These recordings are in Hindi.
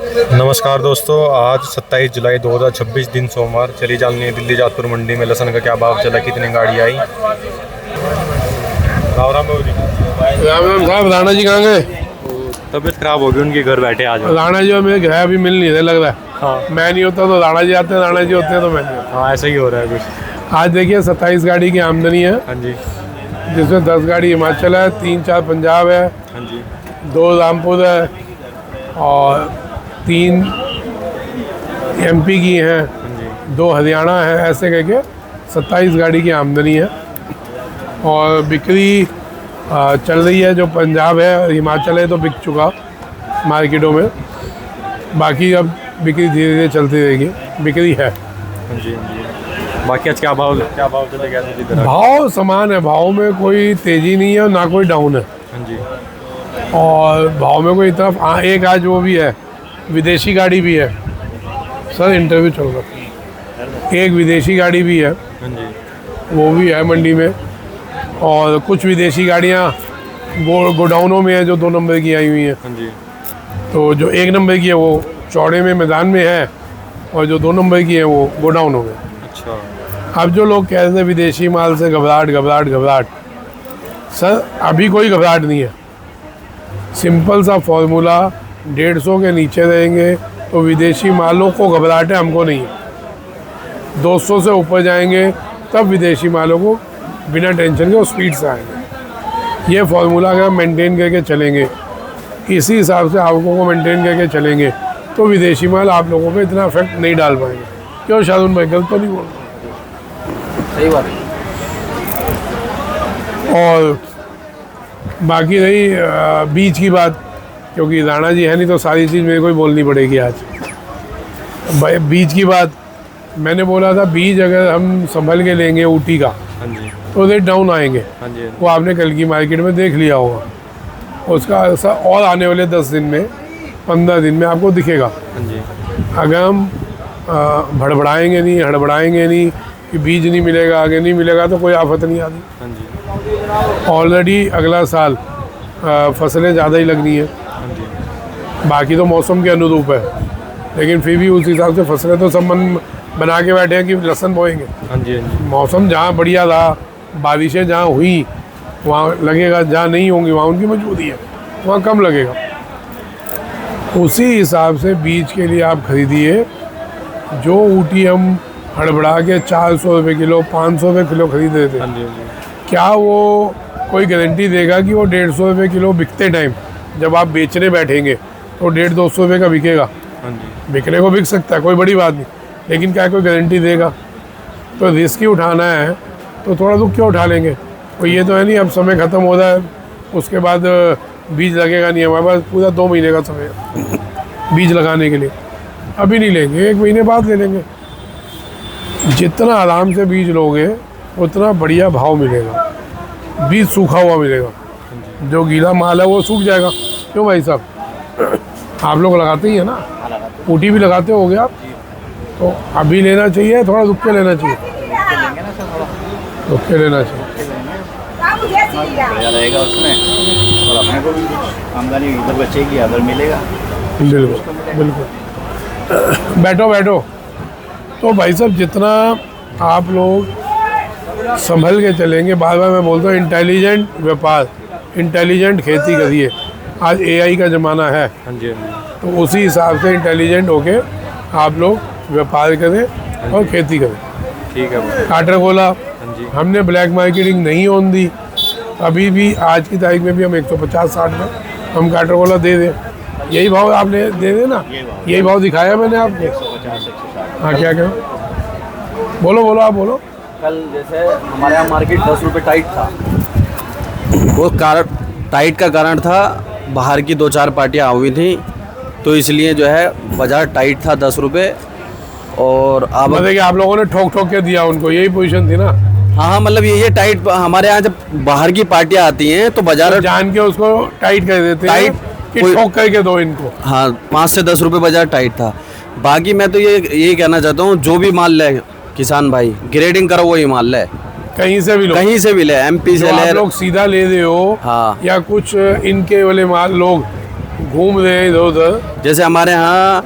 नमस्कार दोस्तों, आज 27 जुलाई 2026 दिन सोमवार। चली जानी दिल्ली जातपुर मंडी में लहसुन का क्या भाव चला, कितनी गाड़ी आई। राम राम बाबू जी। राम राम साहब। राणा जी कहाँ गए? तबीयत खराब होगी उनकी, घर बैठे आज। राणा जी मेरे घर अभी मिल नहीं रहे लग रहा है। हाँ मैं नहीं होता तो राणा जी आते हैं, राणा जी होते हैं तो मैं नहीं होता। हाँ, ऐसा ही हो रहा है कुछ। आज देखिए 27 गाड़ी की आमदनी है, हाँ जी, जिसमें 10 गाड़ी हिमाचल है, 3-4 पंजाब है, हाँ जी, 2 रामपुर है और 3 MP की हैं, हाँ जी, 2 हरियाणा है। ऐसे करके 27 गाड़ी की आमदनी है और बिक्री चल रही है। जो पंजाब है, हिमाचल है तो बिक चुका मार्केटों में, बाकी अब बिक्री धीरे धीरे चलती रहेगी। बिक्री है। हाँ जी, हाँ जी। बाकी आज क्या भाव चलेगा इधर? भाव समान है, भाव में कोई तेज़ी नहीं है और ना कोई डाउन है। हाँ जी, और भाव में कोई इतना एक आज वो भी है, विदेशी गाड़ी भी है सर, इंटरव्यू चल रहा है। एक विदेशी गाड़ी भी है, हाँ जी, वो भी है मंडी में। और कुछ विदेशी गाड़ियाँ गोडाउनों में है जो 2 नंबर की आई हुई हैं। हाँ जी, तो जो 1 नंबर की है वो चौड़े में मैदान में है और जो 2 नंबर की है वो गोडाउनों में। अच्छा। अब जो लोग कह रहे थे विदेशी माल से घबराहट, सर अभी कोई घबराहट नहीं है। सिंपल सा फॉर्मूला, 150 के नीचे रहेंगे तो विदेशी मालों को घबराहट है, हमको नहीं है। 200 से ऊपर जाएंगे तब विदेशी मालों को बिना टेंशन के और स्पीड से आएंगे। ये फार्मूला अगर मेंटेन करके चलेंगे, इसी हिसाब से आवकों को मेंटेन करके चलेंगे तो विदेशी माल आप लोगों पे इतना इफेक्ट नहीं डाल पाएंगे। क्यों शादुन भाई, गलत तो नहीं बोल रहा? सही बात है। और बाकी रही बीज की बात, क्योंकि राणा जी है नहीं तो सारी चीज़ मेरे को ही बोलनी पड़ेगी आज। बीज की बात मैंने बोला था, बीज अगर हम संभल के लेंगे ऊटी का हाँ जी, तो रेट डाउन आएंगे। हाँ जी, वो आपने कल की मार्केट में देख लिया होगा। उसका असर और आने वाले 10 दिन में, 15 दिन में आपको दिखेगा। हाँ जी, अगर हम भड़बड़ाएंगे नहीं, हड़बड़ाएंगे नहीं कि बीज नहीं मिलेगा, आगे नहीं मिलेगा, तो कोई आफत नहीं आती। हाँ जी, ऑलरेडी अगला साल फसलें ज़्यादा ही लगनी है। हाँ जी, बाकी तो मौसम के अनुरूप है, लेकिन फिर भी उस हिसाब से फसलें तो सब मन बना के बैठे हैं कि लहसुन बोएंगे। हाँ जी, हाँ जी, मौसम जहाँ बढ़िया था, बारिशें जहाँ हुई वहाँ लगेगा, जहाँ नहीं होंगी वहाँ उनकी मजबूरी है, वहाँ कम लगेगा। उसी हिसाब से बीज के लिए आप खरीदिए। जो ऊटी हम हड़बड़ा के 400 रुपये किलो, 500 रुपये किलो खरीद रहे थे, हाँ जी, हाँ जी, क्या वो कोई गारंटी देगा कि वो 150 रुपये किलो बिकते टाइम जब आप बेचने बैठेंगे तो 150-200 रुपये का बिकेगा? हाँ जी, बिकने को बिक सकता है, कोई बड़ी बात नहीं, लेकिन क्या कोई गारंटी देगा? तो रिस्क ही उठाना है तो थोड़ा दुख क्यों उठा लेंगे? तो ये तो है नहीं अब समय ख़त्म हो रहा है उसके बाद बीज लगेगा नहीं। हमारे पास पूरा 2 महीने का समय है बीज लगाने के लिए। अभी नहीं लेंगे, 1 महीने बाद ले लेंगे। जितना आराम से बीज लोगे उतना बढ़िया भाव मिलेगा। बीज सूखा हुआ मिलेगा, जो गीला माल है वो सूख जाएगा। क्यों भाई साहब, आप लोग लगाते ही है ना, ऊटी भी लगाते होगे आप, तो अभी लेना चाहिए, थोड़ा रुक के लेना चाहिए, रुक के लेना चाहिए। बढ़िया रहेगा उसमें, और अपने को भी कुछ आमदनी इधर बचेगी, अगर मिलेगा। बिल्कुल बिल्कुल। बैठो। तो भाई साहब जितना आप लोग संभल के चलेंगे, बार बार मैं बोलता हूँ इंटेलिजेंट व्यापार, इंटेलिजेंट खेती करिए। आज AI का ज़माना है, हाँ जी, हाँ जी, तो उसी हिसाब से इंटेलिजेंट होके आप लोग व्यापार करें और खेती करें। ठीक है। काटर खोला, हाँ जी, हमने ब्लैक मार्केटिंग नहीं होने दी। अभी भी आज की तारीख में भी हम 150-60 में हम काटर खोला दे दें। यही भाव आपने दे देना, यही भाव दिखाया मैंने आपको। 150-160। हाँ क्या बोलो आप बोलो। कल जैसे हमारे यहाँ मार्केट 10 रुपये टाइट था, वो कारण टाइट का कारण था बाहर की 2-4 पार्टियाँ हुई थी, तो इसलिए जो है बाज़ार टाइट था 10 रुपये। और अब मतलब कि आप लोगों ने ठोक के दिया उनको, यही पोजीशन थी ना? हाँ, मतलब ये टाइट हमारे यहाँ जब बाहर की पार्टियाँ आती हैं तो बाजार तो जान के उसको टाइट कर देते हैं टाइट कि ठोक करके दो इनको। हाँ, 5 से 10 रुपये बाजार टाइट था। बाकी मैं तो ये कहना चाहता हूँ, जो भी माल ले किसान भाई, ग्रेडिंग करो वही माल ले, कहीं से भी लो, कहीं से भी ले, MP से ले, आप लोग सीधा ले रहे हो। हाँ, या कुछ इनके वाले माल लोग घूम रहे हैं इधर उधर। जैसे हमारे यहाँ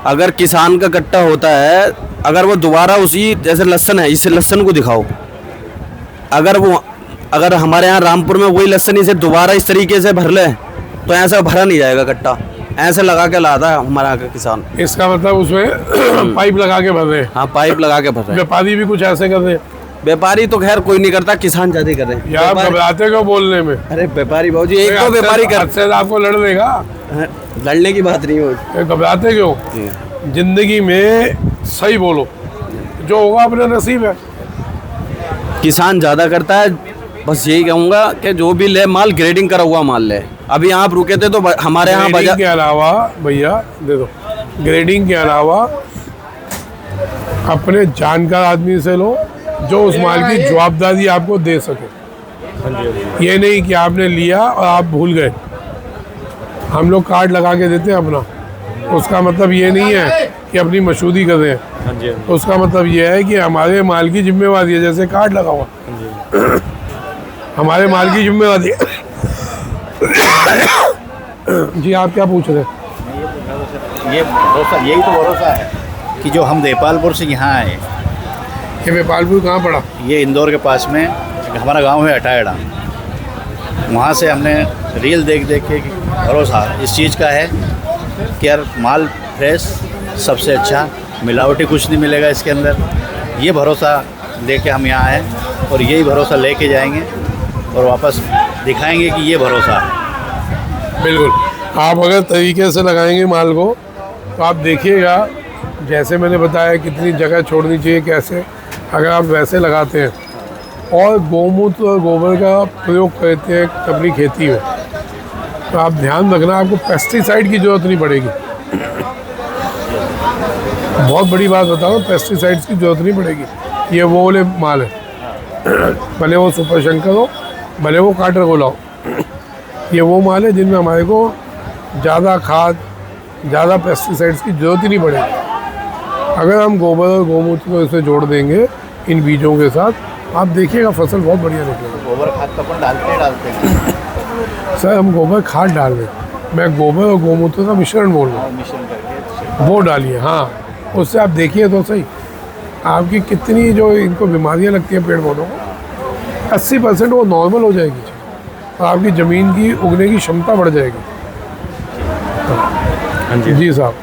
अगर किसान का कट्टा होता है, अगर वो दोबारा उसी, जैसे लहसुन है, इसे लहसुन को दिखाओ, अगर हमारे यहाँ रामपुर में वही लहसुन इसे दोबारा इस तरीके से भर ले तो ऐसा भरा नहीं जाएगा कट्टा, ऐसे लगा के लाता है हमारे यहाँ का किसान। इसका मतलब उसमें पाइप लगा के भर रहे हैं। हाँ, पाइप लगा के भर रहे हैं। व्यापारी भी कुछ ऐसे कर रहे हैं। व्यापारी तो खैर कोई नहीं करता, किसान ज्यादा कर रहे हैं। यार घबराते क्यों बोलने में? अरे व्यापारी भाजी, एक तो व्यापारी कर आपको लड़ देगा, लड़ने की बात नहीं हो। घबराते क्यों? जिंदगी में सही बोलो, जो होगा अपना नसीब है। किसान ज़्यादा करता है, बस यही कहूँगा कि जो भी ले माल ग्रेडिंग करा हुआ माल ले। अभी आप रुके थे तो हमारे यहाँ बाजार के अलावा भैया दे दो, ग्रेडिंग के अलावा अपने जानकार आदमी से लो जो उस माल की जवाबदारी आपको दे सके। ये नहीं कि आपने लिया और आप भूल गए। हम लोग कार्ड लगा के देते हैं अपना, उसका मतलब ये नहीं है कि अपनी मशहूरी कर रहे हैं। उसका मतलब ये है कि हमारे माल की जिम्मेवारी है, जैसे कार्ड लगा हुआ हमारे माल की जिम्मेवारी है। जी आप क्या पूछ रहे हैं? ये भरोसा, यही तो भरोसा है कि जो हम देपालपुर से यहाँ आए। ये देपालपुर कहाँ पड़ा? ये इंदौर के पास में हमारा गांव है अटायड़ा। वहाँ से हमने रील देख देख के भरोसा इस चीज़ का है कि यार माल फ्रेश, सबसे अच्छा, मिलावटी कुछ नहीं मिलेगा इसके अंदर। ये भरोसा लेके हम यहाँ आए और यही भरोसा लेके जाएंगे और वापस दिखाएंगे कि ये भरोसा है। बिल्कुल, आप अगर तरीके से लगाएंगे माल को तो आप देखिएगा, जैसे मैंने बताया कितनी जगह छोड़नी चाहिए, कैसे अगर आप वैसे लगाते हैं और गौमूत्र और गोबर का प्रयोग करते हैं अपनी खेती में, तो आप ध्यान रखना आपको पेस्टिसाइड की ज़रूरत नहीं पड़ेगी। बहुत बड़ी बात बता रहा हूँ, पेस्टिसाइड्स की ज़रूरत नहीं पड़ेगी। ये वो वाले माल है, भले वो सुपर शंकर हो, भले वो काटर गोला हो, ये वो माल है जिनमें हमारे को ज़्यादा खाद, ज़्यादा पेस्टिसाइड्स की ज़रूरत ही नहीं पड़ेगी। अगर हम गोबर और गौमूत्र को इसे जोड़ देंगे इन बीजों के साथ, आप देखिएगा फसल बहुत बढ़िया निकलेगी। गोबर खाद तो अपन डालते हैं सर, हम गोबर खाद डाल रहे हैं, मैं गोबर और गौमूत्र का मिश्रण बोल रहा हूँ, मिश्रण करके वो डालिए। हाँ, उससे आप देखिए तो सही आपकी कितनी जो इनको बीमारियाँ लगती हैं पेड़ पौधों को, 80% वो नॉर्मल हो जाएगी और आपकी ज़मीन की उगने की क्षमता बढ़ जाएगी। हाँ जी जी साहब,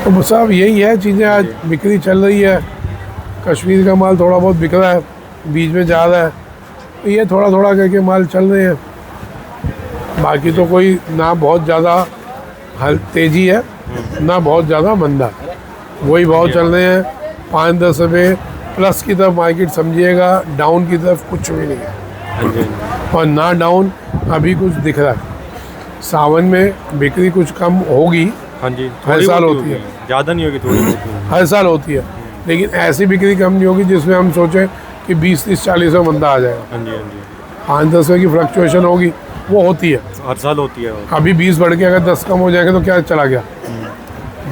तो बस साहब यही है चीज़ें। आज बिक्री चल रही है, कश्मीर का माल थोड़ा बहुत बिक रहा है, बीच में जा रहा है, तो ये थोड़ा थोड़ा करके माल चल रहे हैं। बाकी तो कोई ना बहुत ज़्यादा तेज़ी है ना बहुत ज़्यादा मंदा, वही भाव चल रहे हैं। 5-10 रुपये प्लस की तरफ मार्केट समझिएगा, डाउन की तरफ कुछ भी नहीं है और ना डाउन अभी कुछ दिख रहा है। सावन में बिक्री कुछ कम होगी, हाँ जी, हर साल होती है, ज़्यादा नहीं होगी, थोड़ी बहुत होगी। हर साल होती है, लेकिन ऐसी बिक्री कम नहीं होगी जिसमें हम सोचें कि 20-30-40 में मंदा आ जाएगा। हाँ जी, हाँ जी, 5-10 रुपये की फ्लक्चुएशन होगी, वो होती है, हर साल होती है। अभी 20 बढ़ के अगर 10 कम हो जाएंगे तो क्या चला गया?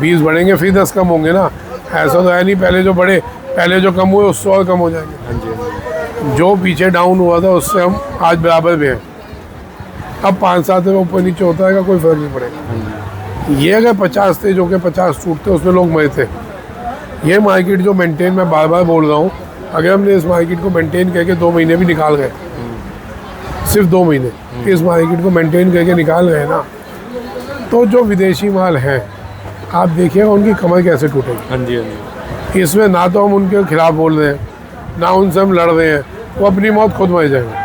20 बढ़ेंगे फिर 10 कम होंगे ना, ऐसा तो है नहीं पहले जो बढ़े, पहले जो कम हुए उससे और कम हो जाएंगे। हाँ जी, हाँ जी, जो पीछे डाउन हुआ था उससे हम आज बराबर में हैं। अब 5-7 रुपये ऊपर नीचे होता है, कोई फर्क नहीं पड़ेगा। ये अगर 50 थे जो कि 50 टूटते उसमें लोग मरे थे। ये मार्केट जो मेंटेन, मैं बार बार बोल रहा हूँ, अगर हमने इस मार्केट को मेंटेन करके 2 महीने भी निकाल गए, सिर्फ 2 महीने इस मार्केट को मेंटेन करके निकाल गए ना, तो जो विदेशी माल हैं आप देखिएगा उनकी कमर कैसे टूटेगी। हाँ जी, हाँ जी, इसमें ना तो हम उनके खिलाफ बोल रहे हैं, ना उनसे हम लड़ रहे हैं, वो अपनी मौत खुद मर जाएंगे।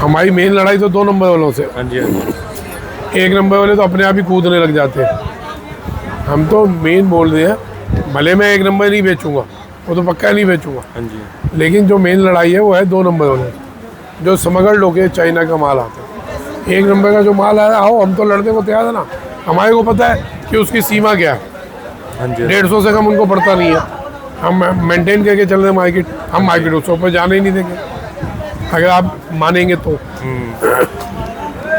हमारी मेन लड़ाई तो 2 नंबर वालों से, हाँ जी, हाँ जी, 1 नंबर वाले तो अपने आप ही कूदने लग जाते हैं। हम तो मेन बोल रहे हैं, भले मैं 1 नंबर नहीं बेचूंगा, वो तो पक्का नहीं बेचूंगा, हाँ जी, लेकिन जो मेन लड़ाई है वो है 2 नंबर वाले, जो स्मगल्ड होके चाइना का माल आता है। 1 नंबर का जो माल आया, आओ हम तो लड़ने को तैयार है ना, हमारे को पता है कि उसकी सीमा क्या है। हाँ जी, 150 से कम उनको पड़ता नहीं है, हम मेंटेन करके चल रहे हैं मार्केट, हम मार्केट उसके ऊपर जाने ही नहीं देंगे अगर आप मानेंगे तो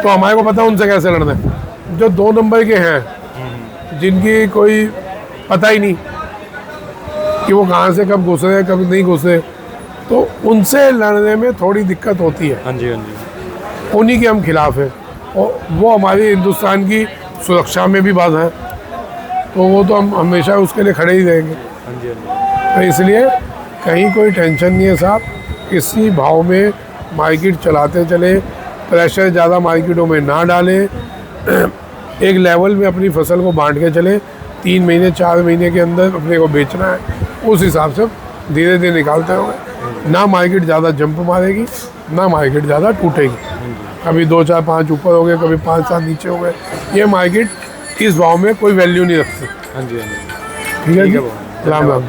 हमारे को पता है उनसे कैसे लड़ना है। जो 2 नंबर के हैं जिनकी कोई पता ही नहीं कि वो कहाँ से कब घुस रहे कब नहीं घुस रहे, तो उनसे लड़ने में थोड़ी दिक्कत होती है। हाँ जी, हाँ जी, उन्हीं के हम खिलाफ हैं। और वो हमारी हिंदुस्तान की सुरक्षा में भी बाधा है, तो वो तो हम हमेशा उसके लिए खड़े ही रहेंगे। तो इसलिए कहीं कोई टेंशन नहीं है साहब, इसी भाव में मार्केट चलाते चले, प्रेशर ज़्यादा मार्केटों में ना डालें, एक लेवल में अपनी फसल को बांट के चले, 3 महीने 4 महीने के अंदर अपने को बेचना है, उस हिसाब से धीरे धीरे निकालते होंगे। ना मार्केट ज़्यादा जंप मारेगी, ना मार्केट ज़्यादा टूटेगी, कभी 2 4 5 ऊपर हो गए, कभी 5 7 नीचे हो गए, ये मार्केट इस भाव में कोई वैल्यू नहीं रखती। हाँ जी, हाँ जी। ठीक है जी, है, राम राम।